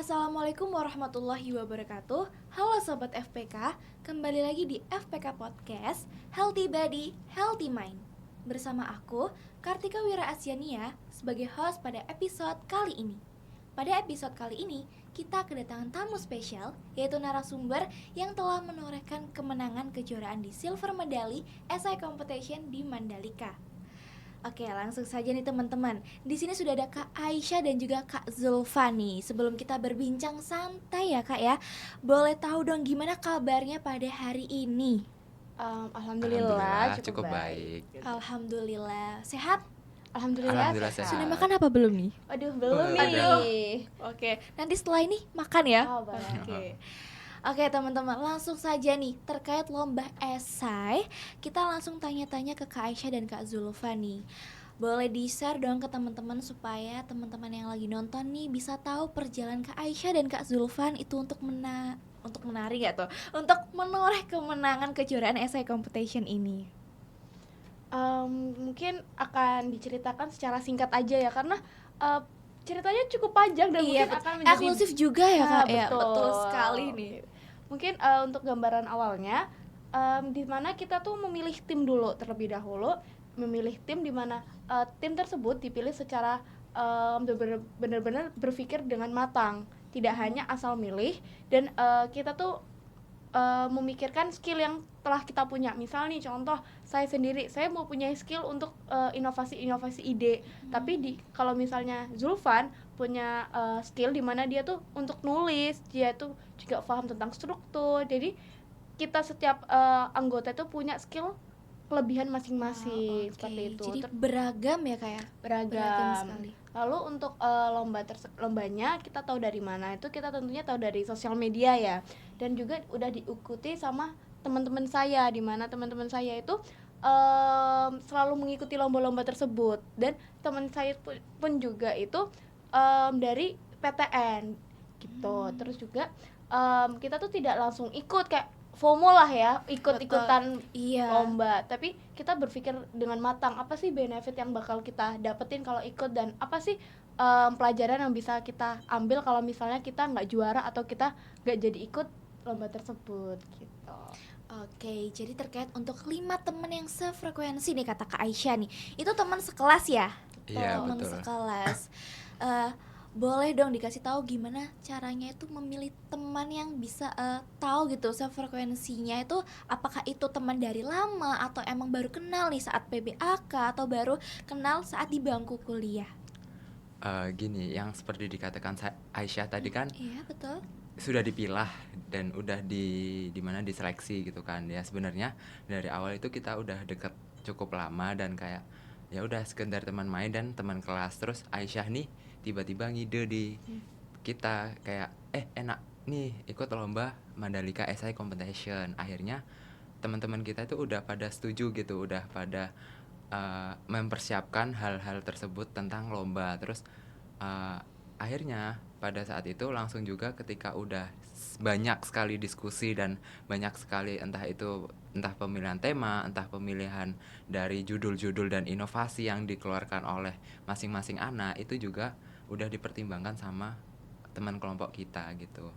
Assalamualaikum warahmatullahi wabarakatuh. Halo Sobat FPK, kembali lagi di FPK Podcast Healthy Body, Healthy Mind. Bersama aku, Kartika Wira Asyania, sebagai host pada episode kali ini. Pada episode kali ini, kita kedatangan tamu spesial, yaitu narasumber yang telah menorehkan kemenangan kejuaraan di Silver Medali Essay Competition di Mandalika. Oke, langsung saja nih teman-teman. Di sini sudah ada Kak Aisyah dan juga Kak Zulfa nih. Sebelum kita berbincang santai ya Kak ya, boleh tahu dong gimana kabarnya pada hari ini? Alhamdulillah cukup baik. Alhamdulillah. Sehat? Alhamdulillah sehat. Sudah makan apa belum nih? Aduh, belum Aduh. nih. Oke, nanti setelah ini makan ya. Oh, boleh. Oke teman-teman, langsung saja nih terkait lomba esai. Kita langsung tanya-tanya ke Kak Aisyah dan Kak Zulfa nih. Boleh di-share dong ke teman-teman supaya teman-teman yang lagi nonton nih bisa tahu perjalanan Kak Aisyah dan Kak Zulfan itu untuk menari gak tuh? Untuk menoreh kemenangan kejuaraan essay competition ini. Mungkin akan diceritakan secara singkat aja ya, karena ceritanya cukup panjang dan Iya, mungkin akan menjadi eksklusif juga ya Kak. Ya, betul. betul sekali nih. Mungkin untuk gambaran awalnya, di mana kita tuh memilih tim dulu terlebih dahulu, memilih tim di mana tim tersebut dipilih secara benar-benar berpikir dengan matang, tidak hanya asal milih, dan kita tuh memikirkan skill yang telah kita punya. Misal nih contoh, saya sendiri, saya mau punya skill untuk inovasi ide, tapi kalau misalnya Zulfan punya skill di mana dia tuh untuk nulis, dia tuh juga paham tentang struktur. Jadi kita setiap anggota itu punya skill kelebihan masing-masing. Oke. Seperti itu. Jadi beragam ya Kak ya? Beragam sekali. Lalu untuk lombanya kita tahu dari mana? Itu kita tentunya tahu dari sosial media ya. Dan juga udah diikuti sama teman-teman saya, di mana teman-teman saya itu selalu mengikuti lomba-lomba tersebut. Dan teman saya pun juga itu dari PTN gitu. Terus juga kita tuh tidak langsung ikut kayak FOMO lah ya, ikut-ikutan lomba, tapi kita berpikir dengan matang, apa sih benefit yang bakal kita dapetin kalau ikut, dan apa sih pelajaran yang bisa kita ambil kalau misalnya kita nggak juara atau kita nggak jadi ikut lomba tersebut gitu. Oke, jadi terkait untuk 5 teman yang sefrekuensi nih kata Kak Aisyah nih, itu teman sekelas ya? Iya, teman betul. sekelas. Boleh dong dikasih tahu gimana caranya itu memilih teman yang bisa tahu gitu sefrekuensinya itu, apakah itu teman dari lama atau emang baru kenal nih saat PBAK atau baru kenal saat di bangku kuliah? Gini, yang seperti dikatakan Aisyah tadi kan Iya betul. sudah dipilah dan udah di mana diseleksi gitu kan ya. Sebenarnya dari awal itu kita udah deket cukup lama dan kayak ya udah sekedar teman main dan teman kelas. Terus Aisyah nih tiba-tiba ngide di kita kayak enak nih ikut lomba Mandalika Essay Competition. Akhirnya teman-teman kita itu udah pada setuju gitu, udah pada mempersiapkan hal-hal tersebut tentang lomba. Terus akhirnya pada saat itu langsung juga ketika udah banyak sekali diskusi dan banyak sekali entah pemilihan tema, entah pemilihan dari judul-judul dan inovasi yang dikeluarkan oleh masing-masing anak, itu juga udah dipertimbangkan sama teman kelompok kita gitu.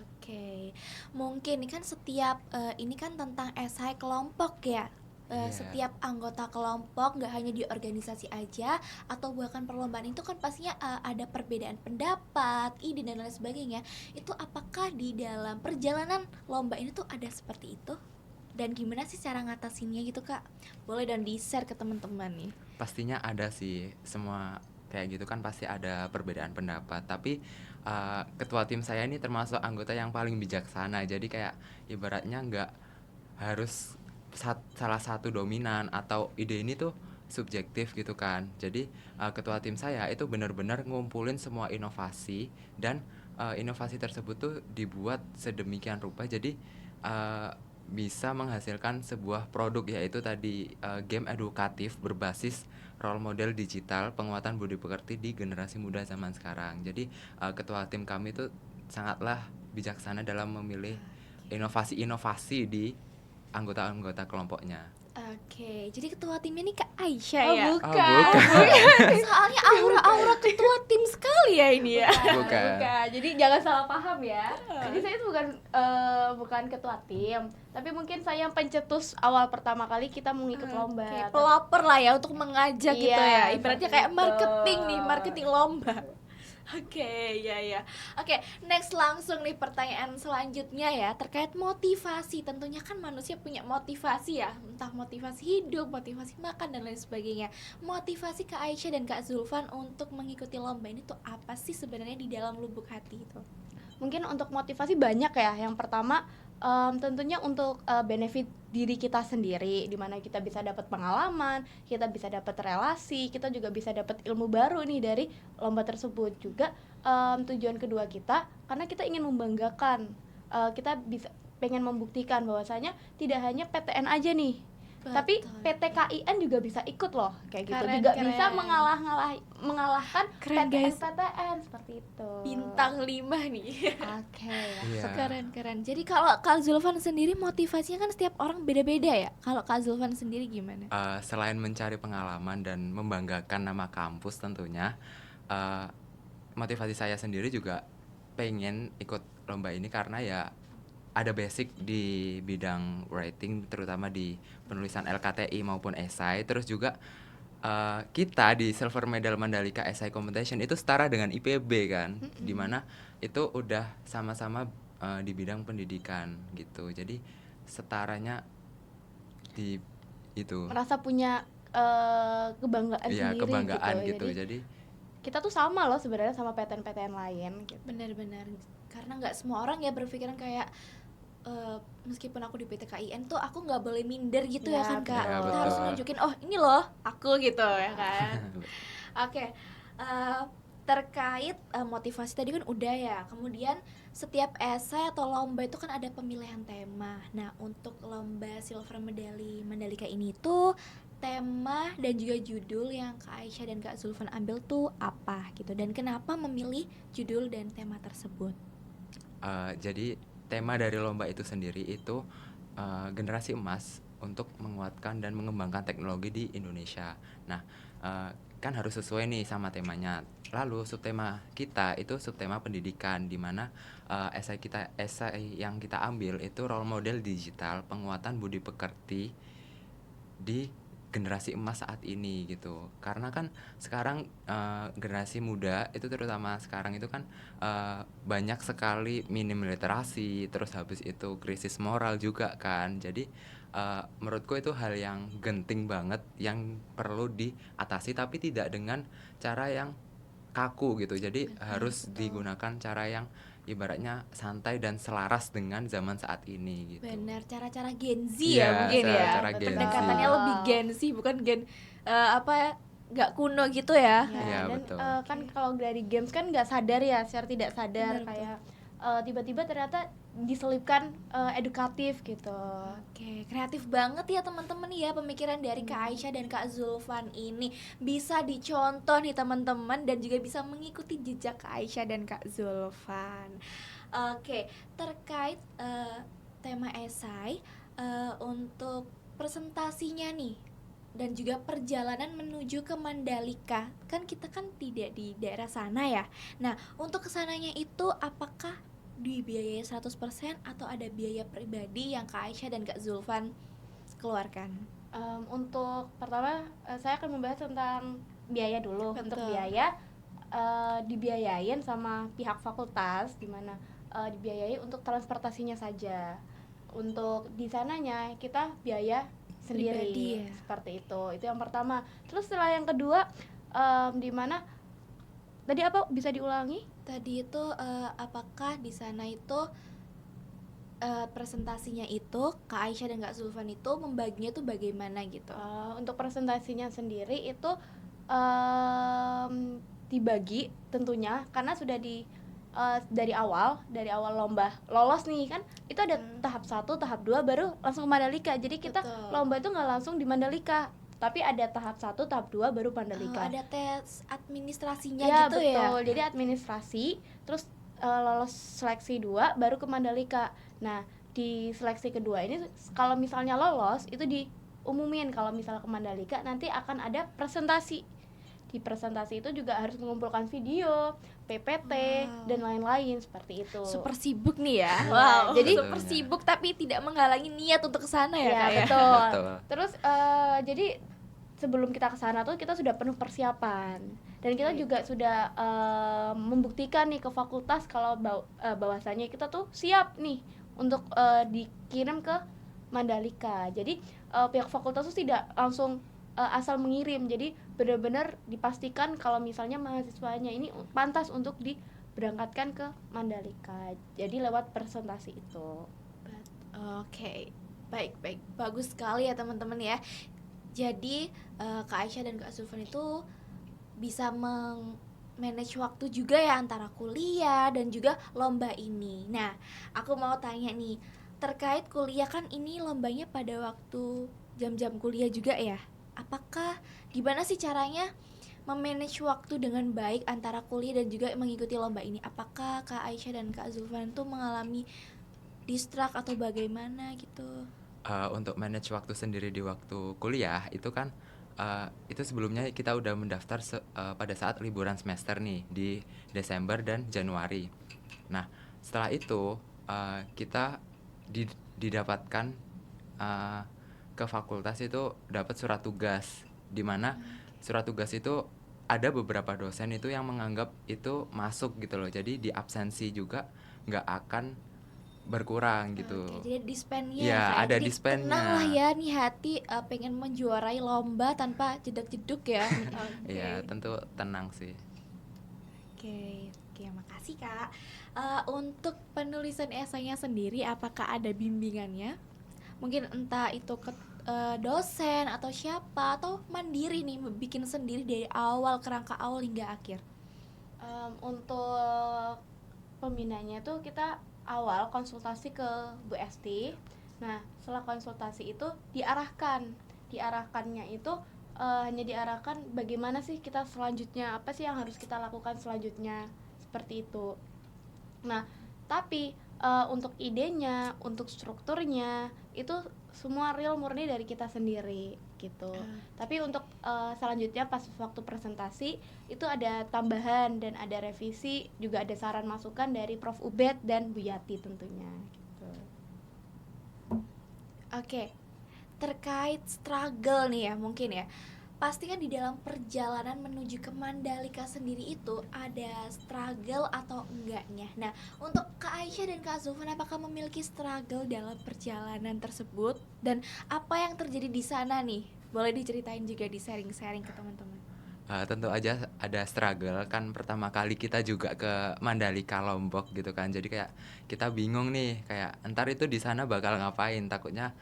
Oke, mungkin ini kan setiap ini kan tentang esai kelompok ya. Setiap anggota kelompok nggak hanya di organisasi aja atau bahkan perlombaan itu kan pastinya ada perbedaan pendapat, ide dan lain sebagainya. Itu apakah di dalam perjalanan lomba ini tuh ada seperti itu? Dan gimana sih cara ngatasinnya gitu Kak? Boleh dong di-share ke teman-teman nih. Pastinya ada sih, semua kayak gitu kan pasti ada perbedaan pendapat. Tapi ketua tim saya ini termasuk anggota yang paling bijaksana. Jadi kayak ibaratnya nggak harus salah satu dominan atau ide ini tuh subjektif gitu kan. Jadi ketua tim saya itu benar-benar ngumpulin semua inovasi dan inovasi tersebut tuh dibuat sedemikian rupa jadi bisa menghasilkan sebuah produk, yaitu tadi game edukatif berbasis role model digital penguatan budi pekerti di generasi muda zaman sekarang. Jadi ketua tim kami itu sangatlah bijaksana dalam memilih inovasi-inovasi di anggota-anggota kelompoknya. Oke, jadi ketua timnya nih Kak Aisyah Oh, ya? bukan. Bukan. Soalnya aura-aura ketua tim sekali ya ini ya? Bukan. Jadi jangan salah paham ya. Jadi saya itu bukan ketua tim, tapi mungkin saya yang pencetus awal pertama kali kita mau ngikut lomba. Kayak pelopor lah ya untuk mengajak gitu Iya, ya. Ibaratnya seperti kayak itu. marketing nih, marketing lomba. Oke, ya. Oke, next langsung nih pertanyaan selanjutnya ya terkait motivasi. Tentunya kan manusia punya motivasi ya, entah motivasi hidup, motivasi makan dan lain sebagainya. Motivasi Kak Aisyah dan Kak Zulfan untuk mengikuti lomba ini tuh apa sih sebenarnya di dalam lubuk hati itu? Mungkin untuk motivasi banyak ya. Yang pertama tentunya untuk benefit diri kita sendiri, di mana kita bisa dapat pengalaman, kita bisa dapat relasi, kita juga bisa dapat ilmu baru nih dari lomba tersebut. Juga tujuan kedua kita karena kita ingin membanggakan, kita bisa pengen membuktikan bahwasanya tidak hanya PTN aja nih, tapi Betul. PTKIN juga bisa ikut loh, kayak gitu. Keren, Juga keren. bisa mengalahkan Keren, guys. PTN seperti itu. Bintang 5 nih. Oke. Iya. Keren. Jadi kalau Kak Zulfan sendiri motivasinya kan setiap orang beda-beda ya. Kalau Kak Zulfan sendiri gimana? Selain mencari pengalaman dan membanggakan nama kampus tentunya, motivasi saya sendiri juga pengen ikut lomba ini karena ya ada basic di bidang writing, terutama di penulisan LKTI maupun esai. Terus juga kita di Silver Medal Mandalika Essay Competition itu setara dengan IPB kan, dimana itu udah sama-sama di bidang pendidikan gitu. Jadi setaranya di itu. Merasa punya kebanggaan Iya, sendiri kebanggaan gitu. gitu. Jadi Kita tuh sama loh sebenarnya sama PTN-PTN lain gitu. Benar-benar. Karena nggak semua orang ya berpikiran kayak meskipun aku di PTKIN tuh aku nggak boleh minder gitu ya, Ya, kan Kak. betul. Kita harus nunjukin oh ini loh aku gitu ya kan. Oke, terkait motivasi tadi kan udah ya. Kemudian setiap esai atau lomba itu kan ada pemilihan tema. Nah, untuk lomba Silver Medali Mandalika ini tuh tema dan juga judul yang Kak Aisyah dan Kak Zulfan ambil tuh apa gitu, dan kenapa memilih judul dan tema tersebut? Jadi tema dari lomba itu sendiri itu generasi emas untuk menguatkan dan mengembangkan teknologi di Indonesia. Nah, kan harus sesuai nih sama temanya. Lalu subtema kita itu subtema pendidikan, di mana esai yang kita ambil itu role model digital penguatan budi pekerti di generasi emas saat ini gitu. Karena kan sekarang generasi muda itu terutama sekarang itu kan banyak sekali minim literasi, terus habis itu krisis moral juga kan. Jadi menurutku itu hal yang genting banget yang perlu diatasi, tapi tidak dengan cara yang kaku gitu. Jadi harus digunakan cara yang ibaratnya santai dan selaras dengan zaman saat ini gitu. Benar, cara-cara Gen Z Iya, ya mungkin ya. cara Gen Z. Pendekatannya lebih Gen Z, bukan Gen nggak kuno gitu ya. Iya, dan betul. kan kalau dari games kan nggak sadar ya, secara tidak sadar Benar, kayak tiba-tiba ternyata diselipkan edukatif gitu. Oke, kreatif banget ya teman-teman ya pemikiran dari Kak Aisyah dan Kak Zulfan ini. Bisa dicontoh nih teman-teman dan juga bisa mengikuti jejak Kak Aisyah dan Kak Zulfan. Oke, terkait tema esai untuk presentasinya nih dan juga perjalanan menuju ke Mandalika. Kan kita kan tidak di daerah sana ya. Nah, untuk kesananya itu apakah dibiayai 100% atau ada biaya pribadi yang Kak Aisyah dan Kak Zulfan keluarkan? Untuk pertama saya akan membahas tentang biaya dulu. Betul. Untuk biaya dibiayain sama pihak fakultas, dimana dibiayai untuk transportasinya saja. Untuk di sananya kita biaya sendiri. Pribadi ya? Seperti itu yang pertama. Terus setelah yang kedua di mana tadi apa, bisa diulangi? Tadi itu apakah di sana itu presentasinya itu Kak Aisyah dan Kak Zulfan itu membaginya tuh bagaimana gitu? Untuk presentasinya sendiri itu dibagi tentunya karena sudah dari awal lomba lolos nih kan, itu ada tahap 1, tahap 2 baru langsung ke Mandalika. Jadi kita Betul. lomba itu nggak langsung di Mandalika, tapi ada tahap 1, tahap 2 baru Mandalika. Ada tes administrasinya Ya, gitu betul. ya? Jadi administrasi, terus lolos seleksi 2 baru ke Mandalika. Nah, di seleksi kedua ini kalau misalnya lolos itu diumumin kalau misalnya ke Mandalika nanti akan ada presentasi. di presentasi itu juga harus mengumpulkan video, PPT Wow. dan lain-lain seperti itu. Super sibuk nih ya. Iya, Wow. Jadi jadi- super sibuk tapi tidak menghalangi niat untuk ke sana ya, Ya, Kak ya. betul. Betul. Terus jadi sebelum kita ke sana tuh kita sudah penuh persiapan dan kita Gitu. juga sudah membuktikan nih ke fakultas kalau bahwasanya kita tuh siap nih untuk dikirim ke Mandalika. Jadi pihak fakultas tuh tidak langsung asal mengirim. Jadi benar-benar dipastikan kalau misalnya mahasiswanya ini pantas untuk diberangkatkan ke Mandalika. Jadi lewat presentasi itu. Oke, baik, bagus sekali ya teman-teman ya. Jadi Kak Aisyah dan Kak Zulfan itu bisa manage waktu juga ya antara kuliah dan juga lomba ini. Nah, aku mau tanya nih, terkait kuliah kan ini lombanya pada waktu jam-jam kuliah juga ya. Apakah gimana sih caranya memanage waktu dengan baik antara kuliah dan juga mengikuti lomba ini? Apakah Kak Aisyah dan Kak Zulfan tuh mengalami distract atau bagaimana gitu? Untuk manage waktu sendiri di waktu kuliah itu kan itu sebelumnya kita udah mendaftar pada saat liburan semester nih di Desember dan Januari. Nah, setelah itu kita didapatkan ke fakultas itu dapat surat tugas, di mana surat tugas itu ada beberapa dosen itu yang menganggap itu masuk gitu loh. Jadi di absensi juga nggak akan berkurang gitu. Oke, jadi dispennya Iya, Kak. ada Jadi dispennya. tenang lah ya nih hati pengen menjuarai lomba tanpa jedak-jeduk ya. Iya, tentu tenang sih. Oke, makasih Kak. Untuk penulisan esainya sendiri, apakah ada bimbingannya? Mungkin entah itu ke dosen atau siapa, atau mandiri nih bikin sendiri dari awal kerangka awal hingga akhir. Untuk pembinanya tuh kita awal konsultasi ke Bu Esti. Nah, setelah konsultasi itu diarahkannya itu hanya diarahkan bagaimana sih kita selanjutnya, apa sih yang harus kita lakukan selanjutnya, seperti itu. Nah, tapi untuk idenya, untuk strukturnya itu semua real murni dari kita sendiri gitu. Tapi untuk selanjutnya pas waktu presentasi itu ada tambahan dan ada revisi, juga ada saran masukan dari Prof Ubed dan Bu Yati tentunya gitu. Oke, terkait struggle nih ya mungkin ya. Pasti kan di dalam perjalanan menuju ke Mandalika sendiri itu ada struggle atau enggaknya. Nah, untuk Kak Aisyah dan Kak Zulfan, apakah memiliki struggle dalam perjalanan tersebut? Dan apa yang terjadi di sana nih? Boleh diceritain juga, di sharing-sharing ke teman-teman. Tentu aja ada struggle kan, pertama kali kita juga ke Mandalika Lombok gitu kan. Jadi kayak kita bingung nih, kayak entar itu di sana bakal ngapain, takutnya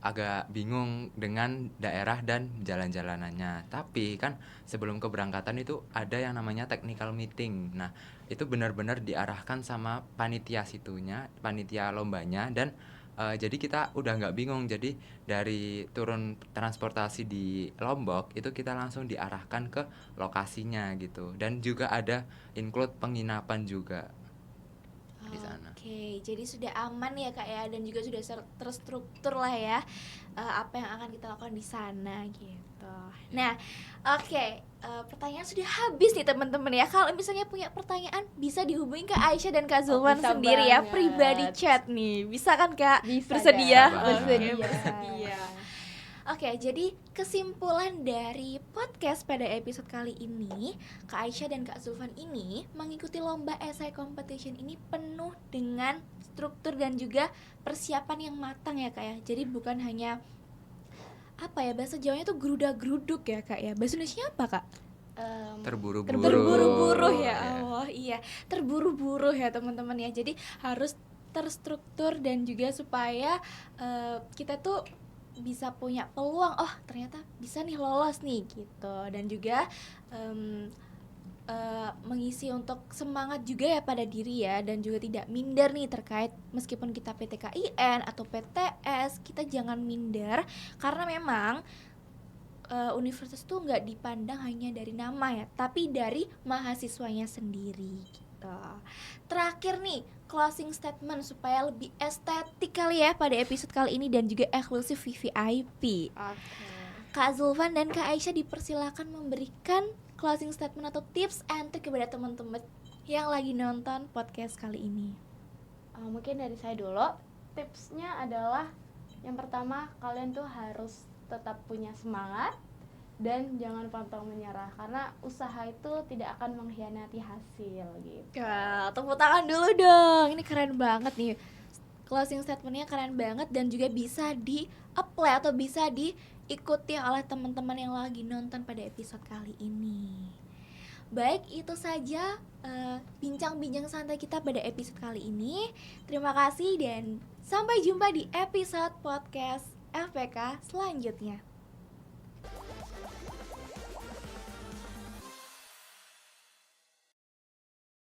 agak bingung dengan daerah dan jalan-jalanannya. Tapi kan sebelum keberangkatan itu ada yang namanya technical meeting. Nah, itu benar-benar diarahkan sama panitia situnya, panitia lombanya, dan jadi kita udah nggak bingung. Jadi dari turun transportasi di Lombok itu kita langsung diarahkan ke lokasinya gitu. Dan juga ada include penginapan juga di sana. Oke, jadi sudah aman ya Kak ya, dan juga sudah terstruktur lah ya apa yang akan kita lakukan di sana gitu. Nah, oke, pertanyaan sudah habis nih teman-teman ya. Kalau misalnya punya pertanyaan bisa dihubungi ke Aisyah dan Kak Zulfan bisa sendiri ya, banget. pribadi chat nih. Bisa kan Kak? Bisa Bersedia? dong. Oke, Bersedia. bersedia. Oke, jadi kesimpulan dari podcast pada episode kali ini, Kak Aisyah dan Kak Zulfan ini mengikuti lomba essay competition ini penuh dengan struktur dan juga persiapan yang matang ya Kak ya. Jadi bukan hanya apa ya, bahasa Jawanya tuh geruda-geruduk ya Kak ya. Bahasa Indonesia apa Kak? Terburu-buru. Terburu-buru ya Ya. Allah, iya, terburu-buru ya teman-teman ya. Jadi harus terstruktur dan juga supaya kita tuh bisa punya peluang, oh ternyata bisa nih lolos nih gitu. Dan juga mengisi untuk semangat juga ya pada diri ya, dan juga tidak minder nih terkait meskipun kita PTKIN atau PTS, kita jangan minder karena memang universitas tuh nggak dipandang hanya dari nama ya, tapi dari mahasiswanya sendiri gitu. Terakhir nih, closing statement supaya lebih estetik kali ya pada episode kali ini dan juga eksklusif VVIP. Oke. Kak Zulfan dan Kak Aisyah dipersilakan memberikan closing statement atau tips and trick kepada teman-teman yang lagi nonton podcast kali ini. Mungkin dari saya dulu. Tipsnya adalah yang pertama, kalian tuh harus tetap punya semangat dan jangan pantang menyerah, karena usaha itu tidak akan mengkhianati hasil gitu. Tepuk tangan dulu dong. Ini keren banget nih. Closing statementnya keren banget dan juga bisa di-apply atau bisa diikuti oleh teman-teman yang lagi nonton pada episode kali ini. Baik, itu saja bincang-bincang santai kita pada episode kali ini. Terima kasih dan sampai jumpa di episode podcast FPK selanjutnya.